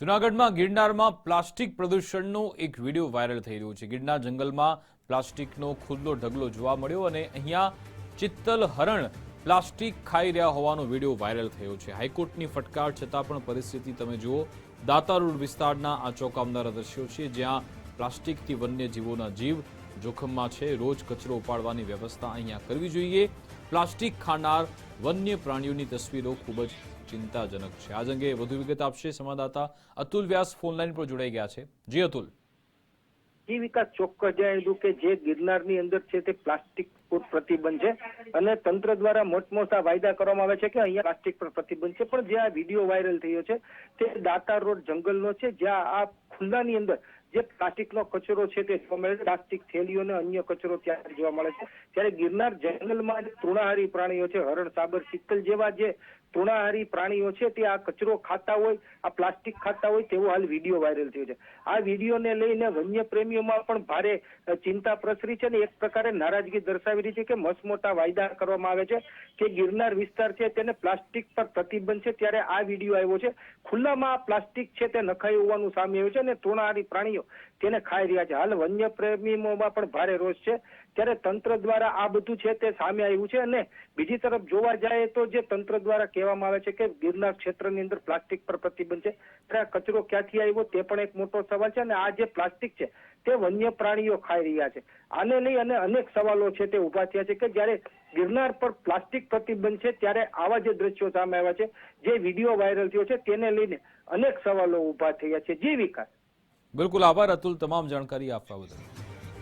જૂનાગઢમાં ગિરનારમાં પ્લાસ્ટિક પ્રદૂષણનો એક વિડીયો વાયરલ થઈ રહ્યો છે। ગિરનાર જંગલમાં પ્લાસ્ટિકનો ખુલ્લો ઢગલો જોવા મળ્યો અને અહીંયા ચિત્તલ હરણ પ્લાસ્ટિક ખાઈ રહ્યા હોવાનો વિડીયો વાયરલ થયો છે। હાઈકોર્ટની ફટકાર છતાં પણ પરિસ્થિતિ તમે જુઓ। દાતા રોડ વિસ્તારના આ ચોંકાવનારા દ્રશ્યો છે, જ્યાં પ્લાસ્ટિકથી વન્યજીવોના જીવ જોખમમાં છે। રોજ કચરો ઉપાડવાની વ્યવસ્થા અહીંયા કરવી જોઈએ। પ્લાસ્ટિક ખાનાર વન્ય પ્રાણીઓની તસવીરો ખૂબ જ ચિંતાજનક છે। આ અંગે વધુ વિગત આપશે સંવાદદાતા અતુલ વ્યાસ ફોનલાઈન પર જોડાઈ ગયા છે। જી અતુલ। જી વિકાસ, ચોક્કસ જણાવ્યું કે જે ગિરનારની અંદર છે તે પ્લાસ્ટિક પર પ્રતિબંધ છે અને તંત્ર દ્વારા મોટા વાયદા કરવામાં આવે છે કે અહીંયા પ્લાસ્ટિક પર પ્રતિબંધ છે, પણ જે આ વિડીયો વાયરલ થયો છે તે દાતા રોડ જંગલનો છે, જ્યાં આ ખુલ્લાની અંદર જે પ્લાસ્ટિકનો કચરો છે તે જોવા મળે છે। પ્લાસ્ટિક થેલીઓ અને અન્ય કચરો ત્યાં જોવા મળે છે। ત્યારે ગિરનાર જંગલમાં જે તૃણાહારી પ્રાણીઓ છે, હરણ, સાબર, ચિત્તલ જેવા જે તૃણાહારી પ્રાણીઓ છે તે આ કચરો ખાતા હોય, આ પ્લાસ્ટિક ખાતા હોય તેવો હાલ વિડીયો વાયરલ થયો છે। આ વિડીયોને લઈને વન્ય પ્રેમીઓમાં પણ ભારે ચિંતા પ્રસરી છે અને એક પ્રકારે નારાજગી દર્શાવી રહી છે કે મસમોટા વાયદા કરવામાં આવે છે કે ગિરનાર વિસ્તાર છે તેને પ્લાસ્ટિક પર પ્રતિબંધ છે, ત્યારે આ વિડીયો આવ્યો છે। ખુલ્લામાં આ પ્લાસ્ટિક છે તે નખાયું હોવાનું સામે આવ્યું છે અને તૃણાહારી પ્રાણીઓ તેને ખાઈ રહ્યા છે। હાલ વન્ય પ્રેમીઓમાં પણ ભારે રોષ છે, ત્યારે તંત્ર દ્વારા આ બધું છે તે સામે આવ્યું છે। અને બીજી તરફ જોવા જાય તો જે તંત્ર દ્વારા કહેવામાં આવે છે કે ગિરનાર ક્ષેત્રની અંદર પ્લાસ્ટિક પર પ્રતિબંધ છે, ત્યારે આ કચરો ક્યાંથી આવ્યો તે પણ એક મોટો સવાલ છે અને આ જે પ્લાસ્ટિક છે તે વન્ય પ્રાણીઓ ખાઈ રહ્યા છે। આને લઈ અને અનેક સવાલો છે તે ઉભા થયા છે કે જ્યારે ગિરનાર પર પ્લાસ્ટિક પ્રતિબંધ છે ત્યારે આવા જે દ્રશ્યો સામે આવ્યા છે, જે વિડીયો વાયરલ થયો છે તેને લઈને અનેક સવાલો ઉભા થયા છે। જી વિકાસ। બિલકુલ, આભાર અતુલ તમામ જાણકારી આપવા બદલ।